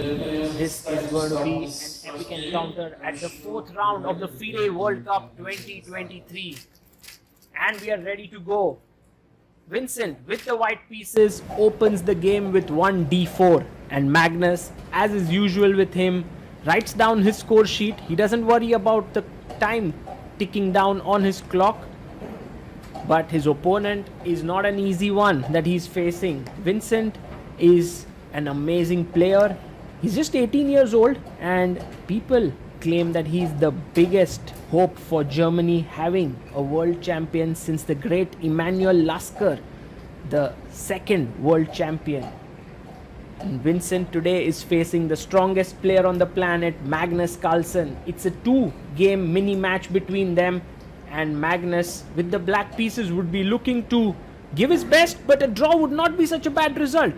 This is going to be an epic encounter at the fourth round of the FIDE World Cup 2023. And we are ready to go. Vincent, with the white pieces, opens the game with one d4. And Magnus, as is usual with him, writes down his score sheet. He doesn't worry about the time ticking down on his clock. But his opponent is not an easy one that he's facing. Vincent is an amazing player. He's just 18 years old and people claim that he's the biggest hope for Germany having a world champion since the great Emanuel Lasker, the second world champion. And Vincent today is facing the strongest player on the planet, Magnus Carlsen. It's a two-game mini match between them, and Magnus with the black pieces would be looking to give his best, but a draw would not be such a bad result.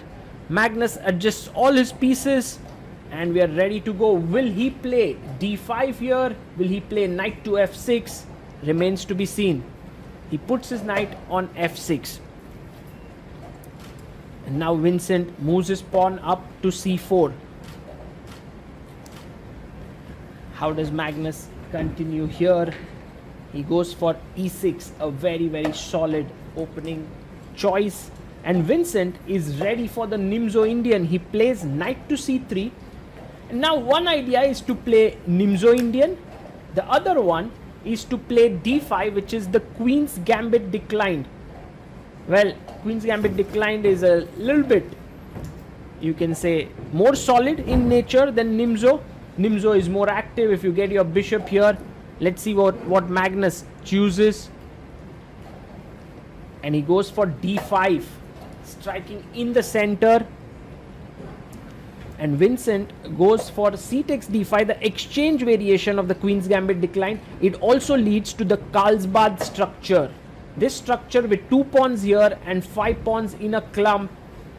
Magnus adjusts all his pieces and we are ready to go. Will he play d5 here? Will he play knight to f6? Remains to be seen. He puts his knight on f6. And now Vincent moves his pawn up to c4. How does Magnus continue here? He goes for e6, a very solid opening choice. And Vincent is ready for the Nimzo Indian. He plays knight to c3. And now one idea is to play Nimzo Indian. The other one is to play d5, which is the Queen's Gambit declined. Well, Queen's Gambit declined is a little bit, you can say, more solid in nature than Nimzo. Nimzo is more active. If you get your bishop here, let's see what Magnus chooses. And he goes for d5, striking in the center. And Vincent goes for c takes d5, the exchange variation of the Queen's Gambit decline. It also leads to the Carlsbad structure. This structure with 2 pawns here and 5 pawns in a clump,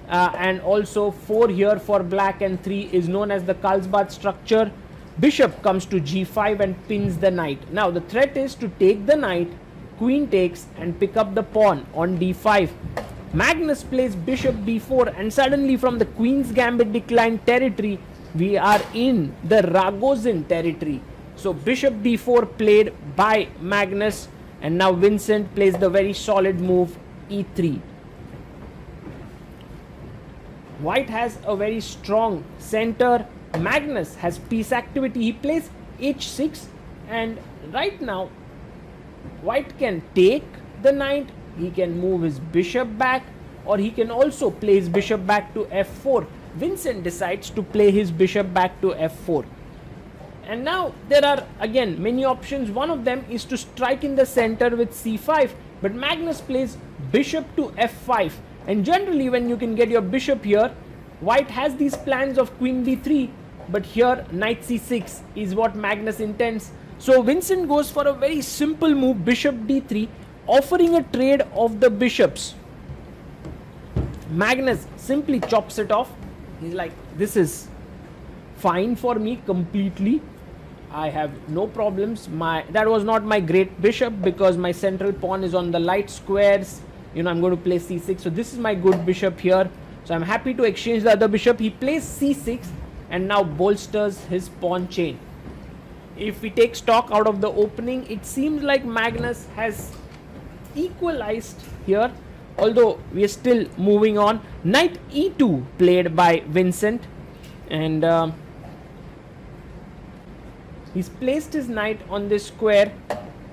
and also 4 here for black and 3 is known as the Carlsbad structure. Bishop comes to g5 and pins the knight. Now the threat is to take the knight, queen takes, and pick up the pawn on d5. Magnus plays bishop b4, and suddenly from the Queen's Gambit decline territory, we are in the Ragozin territory. So bishop d4 played by Magnus, and now Vincent plays the very solid move e3. White has a very strong center. Magnus has piece activity. He plays h6, and right now White can take the knight. He can move his bishop back, or he can also play his bishop back to f4. Vincent decides to play his bishop back to f4. And now there are again many options. One of them is to strike in the center with c5, but Magnus plays bishop to f5. And generally when you can get your bishop here, White has these plans of queen d3, but here knight c6 is what Magnus intends. So Vincent goes for a very simple move, bishop d3, offering a trade of the bishops. Magnus simply chops it off. He's like, this is fine for me completely. I have no problems. That was not my great bishop because my central pawn is on the light squares. You know, I'm going to play c6. So this is my good bishop here. So I'm happy to exchange the other bishop. He plays c6 and now bolsters his pawn chain. If we take stock out of the opening, it seems like Magnus has equalized here, although we are still moving on. Knight e2 played by Vincent, and he's placed his knight on this square,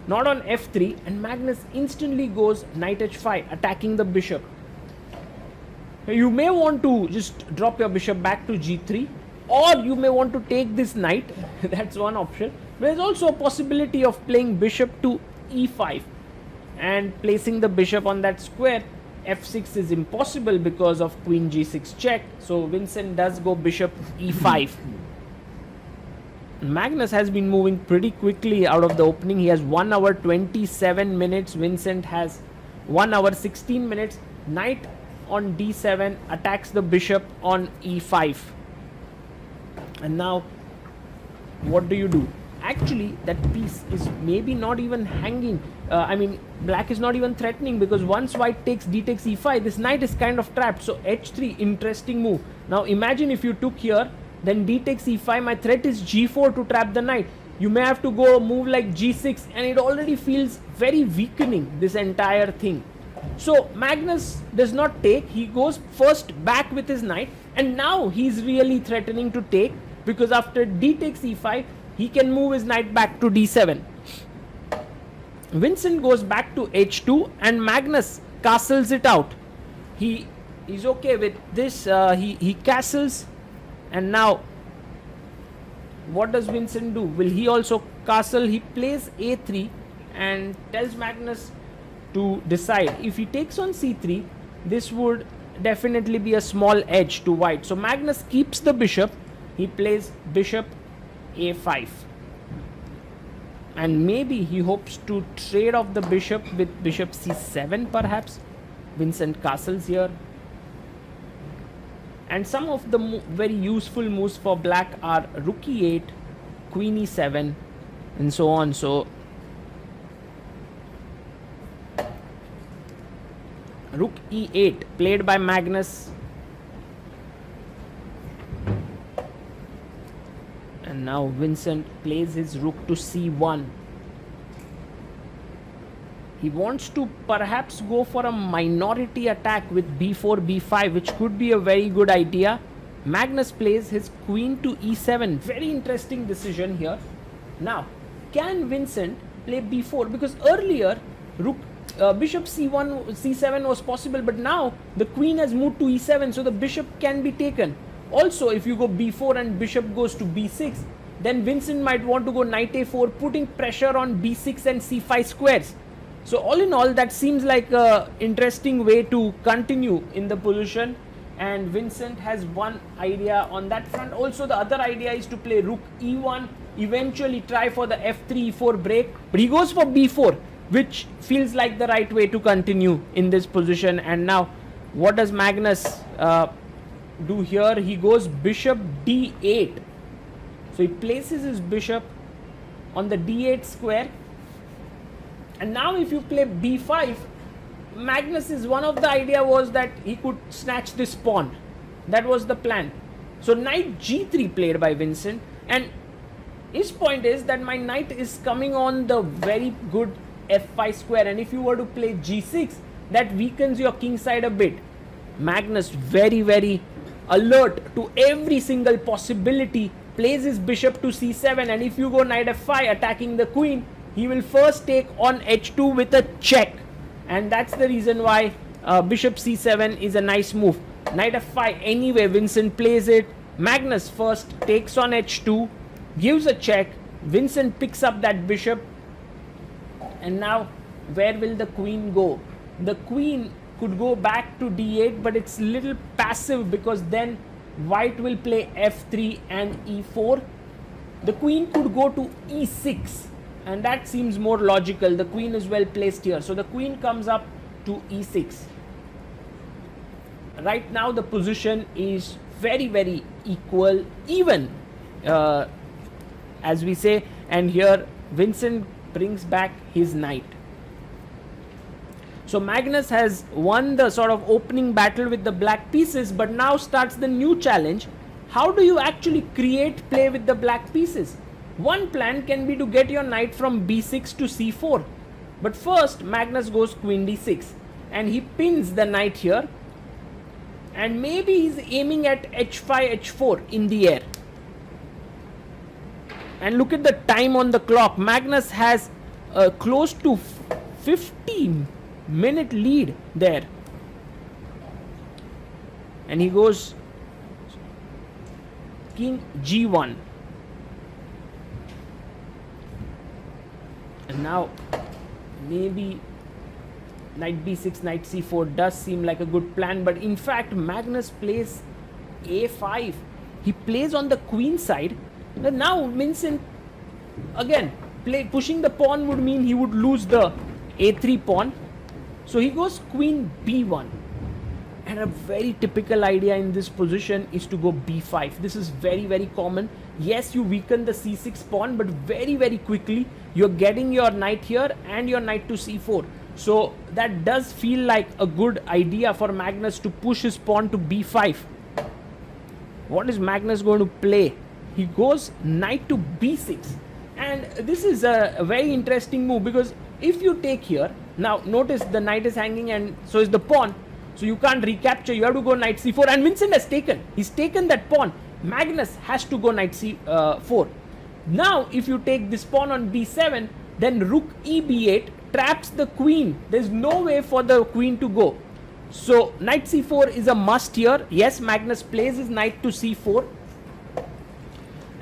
not on f3, and Magnus instantly goes knight h5, attacking the bishop. You may want to just drop your bishop back to g3, or you may want to take this knight. That's one option. There's also a possibility of playing bishop to e5 and placing the bishop on that square. f6 is impossible because of queen g6 check. So Vincent does go bishop e5. Magnus has been moving pretty quickly out of the opening. He has 1 hour 27 minutes. Vincent has 1 hour 16 minutes. Knight on d7 attacks the bishop on e5. And now what do you do? Actually, that piece is maybe not even hanging. Black is not even threatening, because once white takes d takes e5, this knight is kind of trapped. So h3, interesting move. Now imagine if you took here Then d takes e5. My threat is g4 to trap the knight. You may have to go move like g6, and it already feels very weakening, this entire thing. So Magnus does not take. He goes first back with his knight, and now he's really threatening to take, because after d takes e5, he can move his knight back to d7. Vincent goes back to h2, and Magnus castles it out. He is okay with this. He castles, and now what does Vincent do? Will he also castle? He plays a3 and tells Magnus to decide. If he takes on c3, this would definitely be a small edge to white. So Magnus keeps the bishop. He plays bishop a5. And maybe he hopes to trade off the bishop with bishop c7 perhaps. Vincent castles here. And some of the very useful moves for black are rook e8, queen e7, and so on. So rook e8 played by Magnus. And now Vincent plays his rook to c1. He wants to perhaps go for a minority attack with b4, b5, which could be a very good idea. Magnus plays his queen to e7. Very interesting decision here. Now, can Vincent play b4? Because earlier, bishop c1, c7 was possible, but now the queen has moved to e7, so the bishop can be taken. Also, if you go b4 and bishop goes to b6, then Vincent might want to go knight a4, putting pressure on b6 and c5 squares. So all in all, that seems like a interesting way to continue in the position, and Vincent has one idea on that front. Also, the other idea is to play rook e1, eventually try for the f3, e4 break, but he goes for b4, which feels like the right way to continue in this position. And now, what does Magnus do here? He goes bishop d8. So he places his bishop on the d8 square. And now if you play b5, Magnus's one of the idea was that he could snatch this pawn. That was the plan. So knight g3 played by Vincent, and his point is that my knight is coming on the very good f5 square, and if you were to play g6, that weakens your king side a bit. Magnus very alert to every single possibility, plays his bishop to c7, and if you go knight f5 attacking the queen, he will first take on h2 with a check, and that's the reason why bishop c7 is a nice move. Knight f5 anyway, Vincent plays it. Magnus first takes on h2, gives a check. Vincent picks up that bishop, and now where will the queen go? The queen could go back to d8, but it's little passive because then white will play f3 and e4. The queen could go to e6, and that seems more logical. The queen is well placed here, so the queen comes up to e6. Right now the position is very equal, even as we say, and here Vincent brings back his knight. So Magnus has won the sort of opening battle with the black pieces, but now starts the new challenge. How do you actually create play with the black pieces? One plan can be to get your knight from b6 to c4, but first Magnus goes queen d6, and he pins the knight here, and maybe he's aiming at h5, h4 in the air. And look at the time on the clock. Magnus has close to 50-minute lead there, and he goes king g1. And now maybe knight b6, knight c4 does seem like a good plan, but in fact Magnus plays a5. He plays on the queen side. And now Vincent again pushing the pawn would mean he would lose the a3 pawn, so he goes queen b1. And a very typical idea in this position is to go b5. This is very common. Yes, you weaken the c6 pawn, but very quickly you're getting your knight here and your knight to c4. So that does feel like a good idea for Magnus to push his pawn to b5. What is Magnus going to play? He goes knight to b6, and this is a very interesting move, because if you take here, now notice the knight is hanging and so is the pawn, so you can't recapture, you have to go knight c4, and Vincent has he's taken that pawn. Magnus has to go knight c4. Now if you take this pawn on b7, then rook e b8 traps the queen. There's no way for the queen to go, so knight c4 is a must here. Yes, Magnus plays his knight to c4,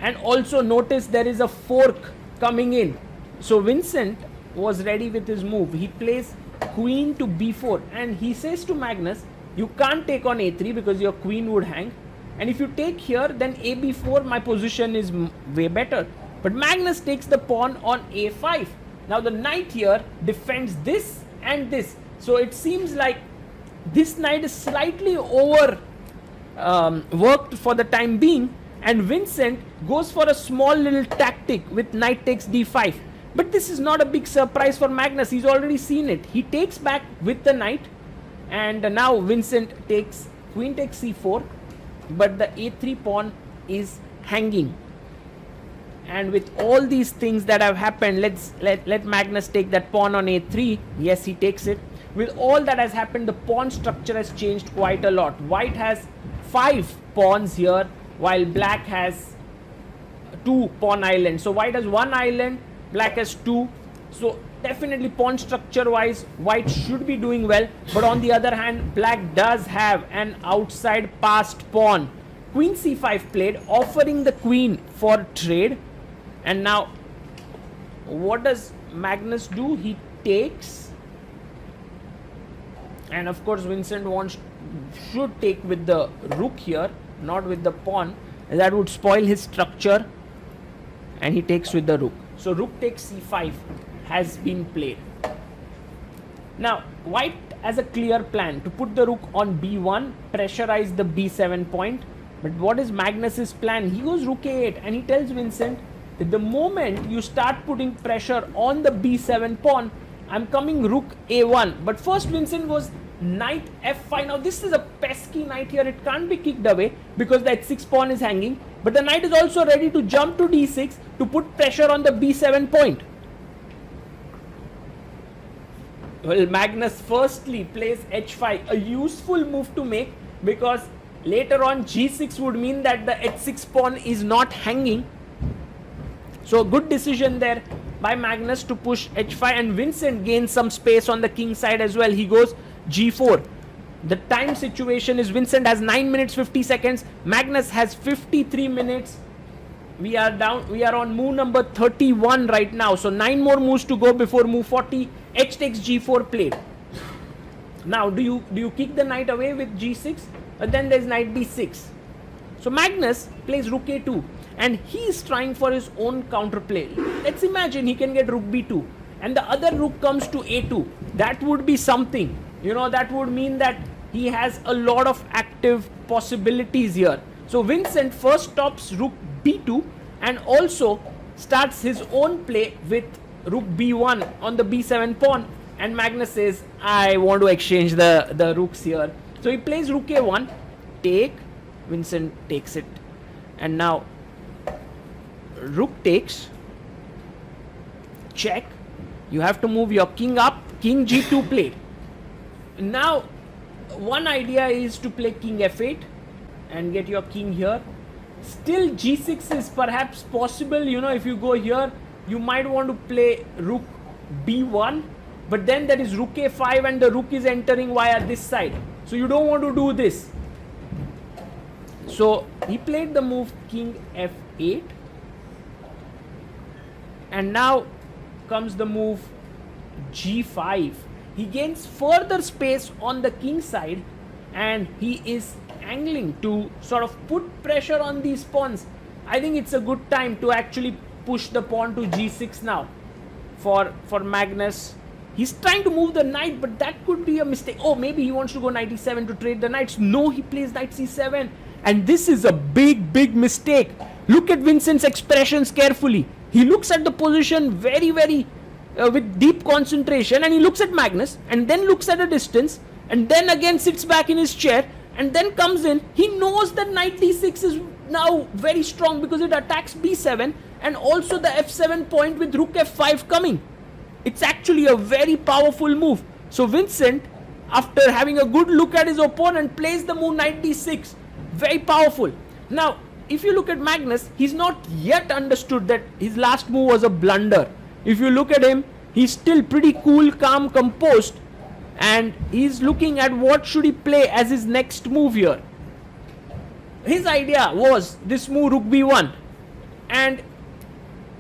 and also notice there is a fork coming in. So Vincent was ready with his move. He plays queen to b4, and he says to Magnus, you can't take on a3 because your queen would hang, and if you take here, then a b4, my position is way better. But Magnus takes the pawn on a5. Now the knight here defends this and this, so it seems like this knight is slightly over worked for the time being, and Vincent goes for a small little tactic with knight takes d5. But this is not a big surprise for Magnus, he's already seen it. He takes back with the knight, and now Vincent takes queen takes c4, but the a3 pawn is hanging. And with all these things that have happened, let Magnus take that pawn on a3. Yes, he takes it. With all that has happened, the pawn structure has changed quite a lot. White has 5 pawns here, while black has 2 pawn islands. So white has 1 island, black has 2. So definitely pawn structure wise, white should be doing well. But on the other hand, black does have an outside passed pawn. Queen c5 played, offering the queen for trade. And now what does Magnus do? He takes, and of course Vincent should take with the rook here, not with the pawn, that would spoil his structure, and he takes with the rook. So rook takes c5 has been played. Now white has a clear plan to put the rook on b1, pressurize the b7 point. But what is Magnus's plan? He goes rook a8, and he tells Vincent that the moment you start putting pressure on the b7 pawn, I'm coming rook a1. But first Vincent goes knight f5. Now this is a pesky knight here, it can't be kicked away because the h6 pawn is hanging, but the knight is also ready to jump to d6 to put pressure on the b7 point. Well, Magnus firstly plays h5, a useful move to make, because later on g6 would mean that the h6 pawn is not hanging. So good decision there by Magnus to push h5, and Vincent gains some space on the king side as well. He goes g4. The time situation is Vincent has 9 minutes 50 seconds, Magnus has 53 minutes. We are on move number 31 right now, so 9 more moves to go before move 40. H takes g4 played. Now do you kick the knight away with g6? But then there's knight b6. So Magnus plays rook a2, and he is trying for his own counterplay. Let's imagine he can get rook b2, and the other rook comes to a2. That would be something, that would mean that he has a lot of active possibilities here. So Vincent first stops rook b2 and also starts his own play with rook b1 on the b7 pawn, and Magnus says, I want to exchange the rooks here. So he plays rook a1, take, Vincent takes it, and now rook takes, check, you have to move your king up, king g2 played. Now one idea is to play king f8 and get your king here. Still g6 is perhaps possible, if you go here, you might want to play rook b1, but then there is rook a5 and the rook is entering via this side, so you don't want to do this. So he played the move king f8, and now comes the move g5. He gains further space on the king side, and he is angling to sort of put pressure on these pawns. I think it's a good time to actually push the pawn to g6 now for Magnus. He's trying to move the knight, but that could be a mistake. Oh, maybe he wants to go knight e7 to trade the knights. No, he plays knight c7, and this is a big mistake. Look at Vincent's expressions carefully. He looks at the position very with deep concentration, and he looks at Magnus and then looks at a distance and then again sits back in his chair. and then comes in. He knows that knight d6 is now very strong because it attacks b7 and also the f7 point with rook f5 coming. It's actually a very powerful move. So Vincent, after having a good look at his opponent, plays the move knight d6. Very powerful. Now, if you look at Magnus, he's not yet understood that his last move was a blunder. If you look at him, he's still pretty cool, calm, composed, and he's looking at what should he play as his next move here. His idea was this move rook b1, and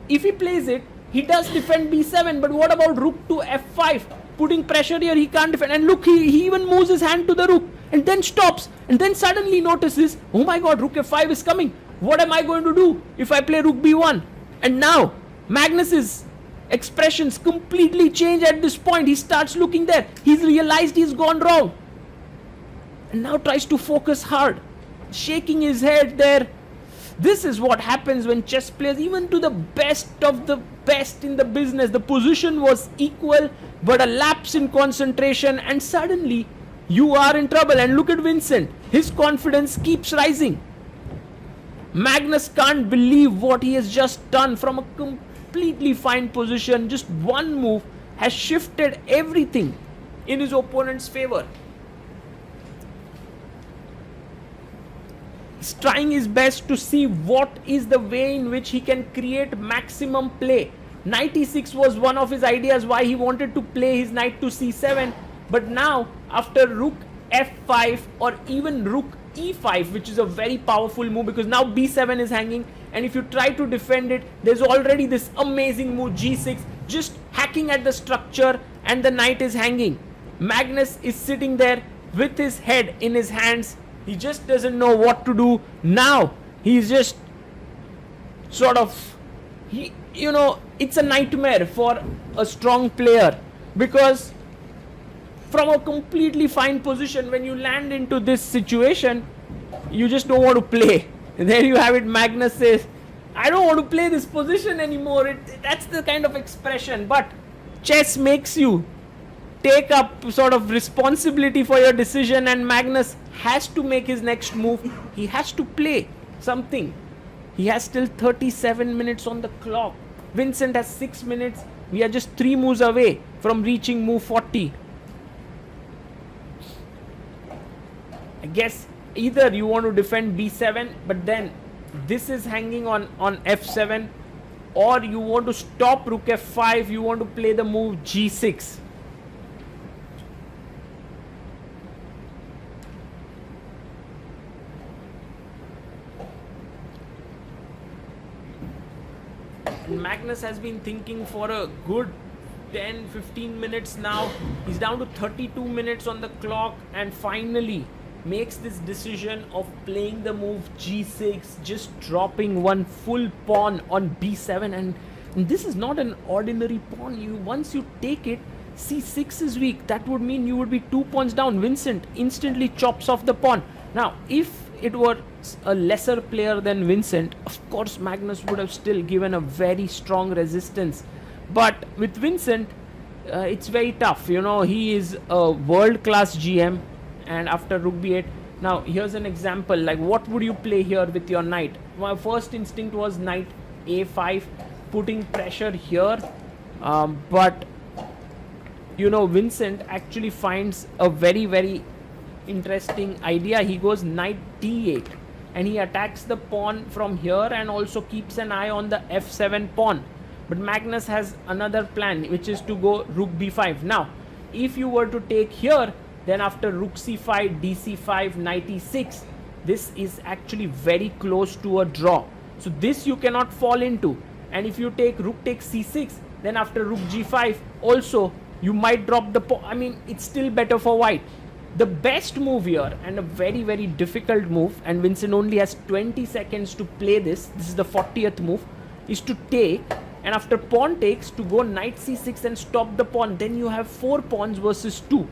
if he plays it, he does defend b7, but what about rook to f5? Putting pressure here, he can't defend. And look, he even moves his hand to the rook and then stops and then suddenly notices, oh my god, rook f5 is coming. What am I going to do if I play rook b1? And now Magnus's expressions completely change at this point. He starts looking there. He's realized he's gone wrong and now tries to focus hard, shaking his head there. This is what happens when chess players, even to the best of the best in the business, the position was equal, but a lapse in concentration and suddenly you are in trouble. And look at Vincent, his confidence keeps rising. Magnus can't believe what he has just done. From a completely fine position, just one move has shifted everything in his opponent's favor. He's trying his best to see what is the way in which he can create maximum play. Knight e6 was one of his ideas why he wanted to play his knight to c7, but now after rook f5 or even rook e5, which is a very powerful move because now b7 is hanging, and if you try to defend it, there's already this amazing move g6 just hacking at the structure and the knight is hanging. Magnus is sitting there with his head in his hands. He just doesn't know what to do. Now he's just sort of, it's a nightmare for a strong player, because from a completely fine position, when you land into this situation, you just don't want to play. And there you have it. Magnus says, I don't want to play this position anymore. That's the kind of expression. But chess makes you take up sort of responsibility for your decision, and Magnus has to make his next move. He has to play something. He has still 37 minutes on the clock. Vincent has 6 minutes. We are just 3 moves away from reaching move 40. I guess either you want to defend b7, but then this is hanging on f7, or you want to stop rook f5, you want to play the move g6. Magnus has been thinking for a good 10-15 minutes now. He's down to 32 minutes on the clock and finally makes this decision of playing the move g6, just dropping one full pawn on b7, and this is not an ordinary pawn. Once you take it, c6 is weak. That would mean you would be 2 pawns down. Vincent instantly chops off the pawn. Now if it were a lesser player than Vincent, of course Magnus would have still given a very strong resistance, but with Vincent it's very tough. He is a world-class GM, and after rook b8, now here's an example, like what would you play here with your knight? My first instinct was knight a5, putting pressure here, but Vincent actually finds a very, very interesting idea. He goes knight d8 and he attacks the pawn from here and also keeps an eye on the f7 pawn. But Magnus has another plan, which is to go rook b5. Now if you were to take here, then after rook c5, dc5, knight e6, this is actually very close to a draw. So this you cannot fall into. And if you take rook takes c6, then after rook g5 also you might drop the pawn. I mean, it's still better for white. The best move here, and a very, very difficult move, and Vincent only has 20 seconds to play this is the 40th move, is to take, and after pawn takes, to go knight c6 and stop the pawn. Then you have 4 pawns versus 2,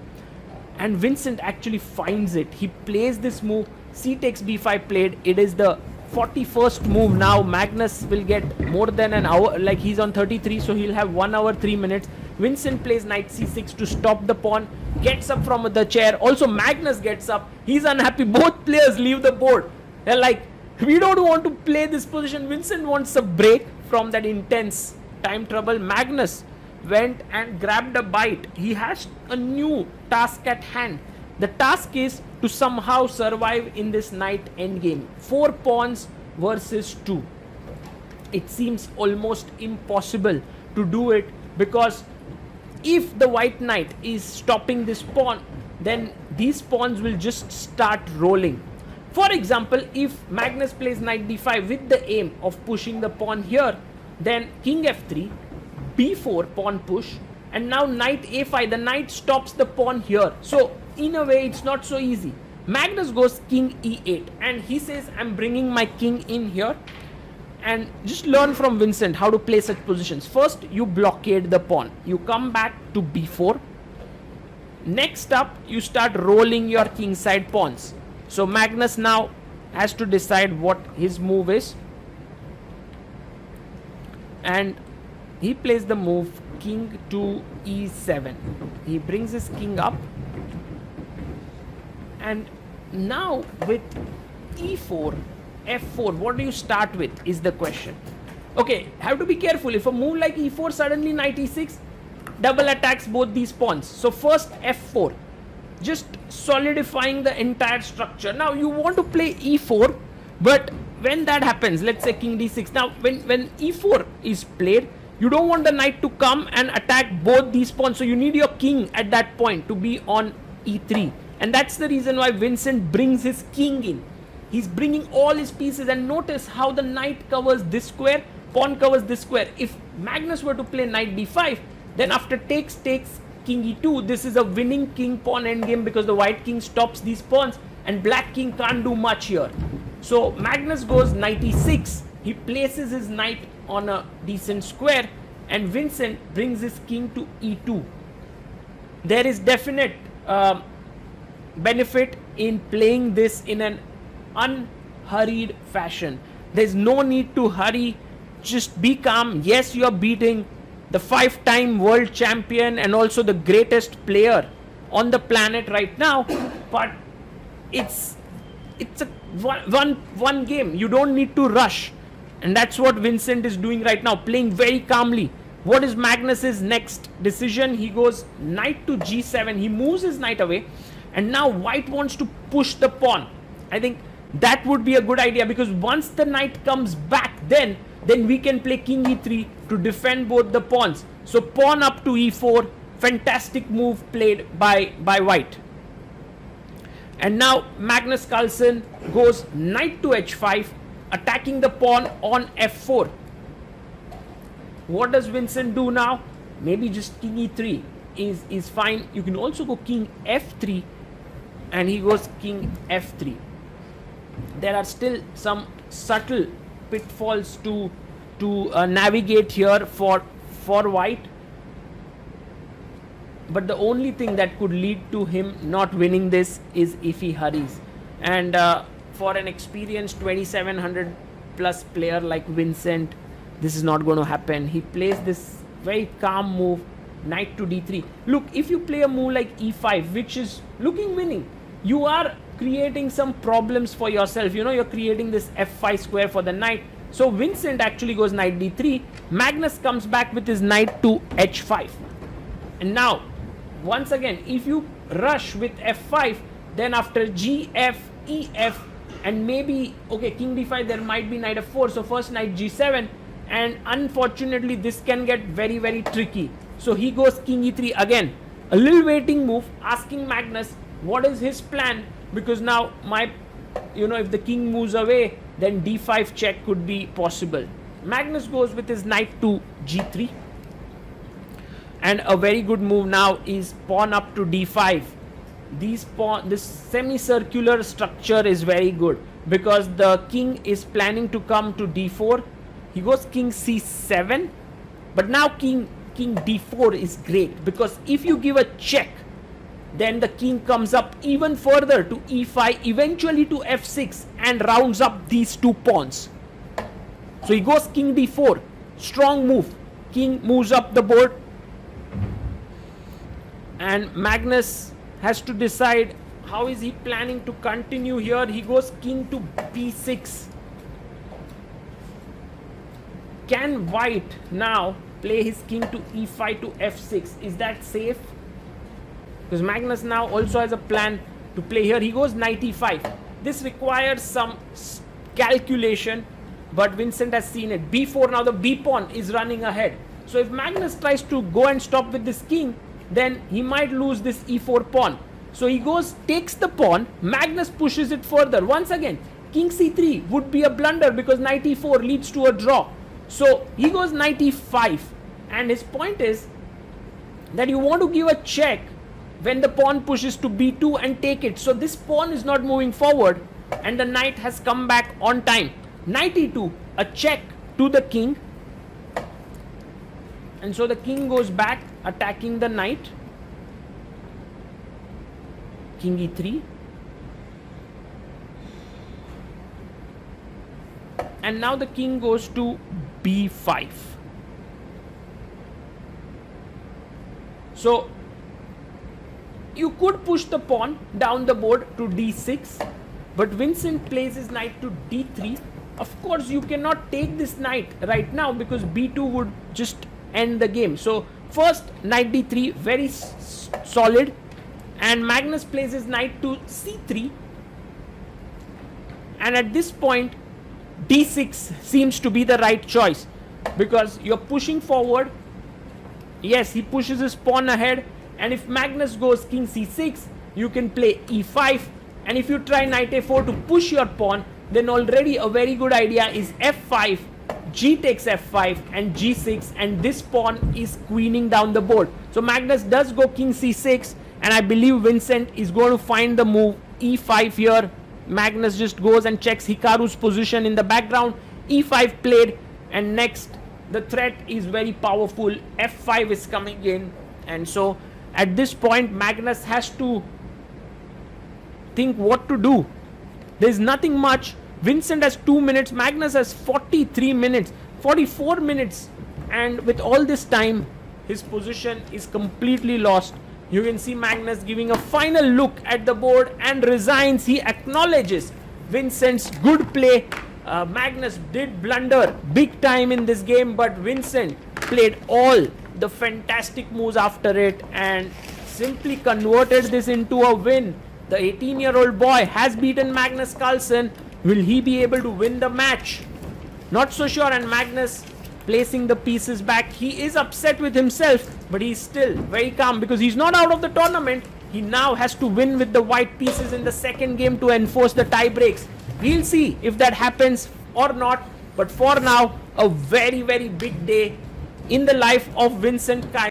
and Vincent actually finds it. He plays this move, c takes b5 played. It is the 41st move. Now Magnus will get more than an hour, like he's on 33, so he'll have 1 hour 3 minutes. Vincent plays knight c6 to stop the pawn, gets up from the chair. Also Magnus gets up, he's unhappy. Both players leave the board. They're like, we don't want to play this position. Vincent wants a break from that intense time trouble. Magnus went and grabbed a bite. He has a new task at hand. The task is to somehow survive in this knight endgame. 4 pawns versus 2. It seems almost impossible to do it, because if the white knight is stopping this pawn, then these pawns will just start rolling. For example, if Magnus plays knight d5 with the aim of pushing the pawn here, then king f3, b4 pawn push, and now knight a5, the knight stops the pawn here. So in a way it's not so easy. Magnus goes king e8 and he says, I'm bringing my king in here. And just learn from Vincent how to play such positions. First you blockade the pawn, you come back to b4. Next up you start rolling your king side pawns. So Magnus now has to decide what his move is, and he plays the move king to e7. He brings his king up, and now with e4, f4, what do you start with is the question. Okay, have to be careful. If a move like e4, suddenly knight e6 double attacks both these pawns. So first f4, just solidifying the entire structure. Now you want to play e4, but when that happens, let's say king d6, now when e4 is played, you don't want the knight to come and attack both these pawns. So you need your king at that point to be on e3, and that's the reason why Vincent brings his king in. He's bringing all his pieces, and notice how the knight covers this square, pawn covers this square. If Magnus were to play knight d5, then after takes king e2, this is a winning king pawn endgame, because the white king stops these pawns and black king can't do much here. So Magnus goes knight e6, he places his knight on a decent square, and Vincent brings his king to e2. There is definite benefit in playing this in an unhurried fashion. There's no need to hurry, just be calm. Yes, you are beating the 5-time world champion and also the greatest player on the planet right now, but it's a one game. You don't need to rush, and that's what Vincent is doing right now, playing very calmly. What is Magnus's next decision? He goes knight to g7. He moves his knight away, and now white wants to push the pawn. I think that would be a good idea, because once the knight comes back, then we can play king e3 to defend both the pawns. So pawn up to e4, fantastic move played by white. And now Magnus Carlsen goes knight to h5, attacking the pawn on f4. What does Vincent do now? Maybe just king e3 is fine. You can also go king f3, and he goes king f3. There are still some subtle pitfalls to navigate here for white, but the only thing that could lead to him not winning this is if he hurries. And for an experienced 2700 plus player like Vincent, this is not going to happen. He plays this very calm move, knight to d3. Look, if you play a move like e5, which is looking winning, you are creating some problems for yourself. You know, you're creating this f5 square for the knight. So Vincent actually goes knight d3. Magnus comes back with his knight to h5. And now, once again, if you rush with f5, then after gf, ef, and maybe, okay, king d5, there might be knight f4. So first knight g7, and unfortunately this can get very, very tricky. So he goes king e3 again. A little waiting move, asking Magnus what is his plan, because now if the king moves away, then d5 check could be possible. Magnus goes with his knight to g3, and a very good move now is pawn up to d5. This semicircular structure is very good, because the king is planning to come to d4. He goes king c7, but now king d4 is great, because if you give a check, then the king comes up even further to e5, eventually to f6, and rounds up these two pawns. So he goes king d4, strong move. King moves up the board, And Magnus has to decide how is he planning to continue here. He goes king to b6. Can white now play his king to e5 to f6? Is that safe? Because Magnus now also has a plan to play here. He goes knight e5. This requires some calculation, but Vincent has seen it. b4, now the b pawn is running ahead. So if Magnus tries to go and stop with this king, then he might lose this e4 pawn. So he goes, takes the pawn, Magnus pushes it further. Once again, king c3 would be a blunder because knight e4 leads to a draw. So he goes knight e5, and his point is that you want to give a check when the pawn pushes to b2 and take it. So this pawn is not moving forward, and the knight has come back on time. Knight e2, a check to the king, and so the king goes back attacking the knight. King e3, and now the king goes to b5. So you could push the pawn down the board to d6, but Vincent plays his knight to d3. Of course, you cannot take this knight right now because b2 would just end the game. So first knight d3, very solid, and Magnus plays his knight to c3, and at this point d6 seems to be the right choice because you're pushing forward. Yes, he pushes his pawn ahead, and if Magnus goes king c6, you can play e5, and if you try knight a4 to push your pawn, then already a very good idea is f5, g takes f5 and g6, and this pawn is queening down the board. So Magnus does go king c6, and I believe Vincent is going to find the move e5 here. Magnus just goes and checks Hikaru's position in the background. e5 played, and next the threat is very powerful. f5 is coming in, and so at this point Magnus has to think what to do. There's nothing much. Vincent has 2 minutes, Magnus has 43 minutes, 44 minutes, and with all this time his position is completely lost. You can see Magnus giving a final look at the board and resigns. He acknowledges Vincent's good play. Magnus did blunder big time in this game, but Vincent played all the fantastic moves after it and simply converted this into a win. The 18-year-old boy has beaten Magnus Carlsen. Will he be able to win the match? Not so sure, and Magnus placing the pieces back. He is upset with himself, but he's still very calm because he's not out of the tournament. He now has to win with the white pieces in the second game to enforce the tie breaks. We'll see if that happens or not, but for now, a very, very big day in the life of Vincent Keymer.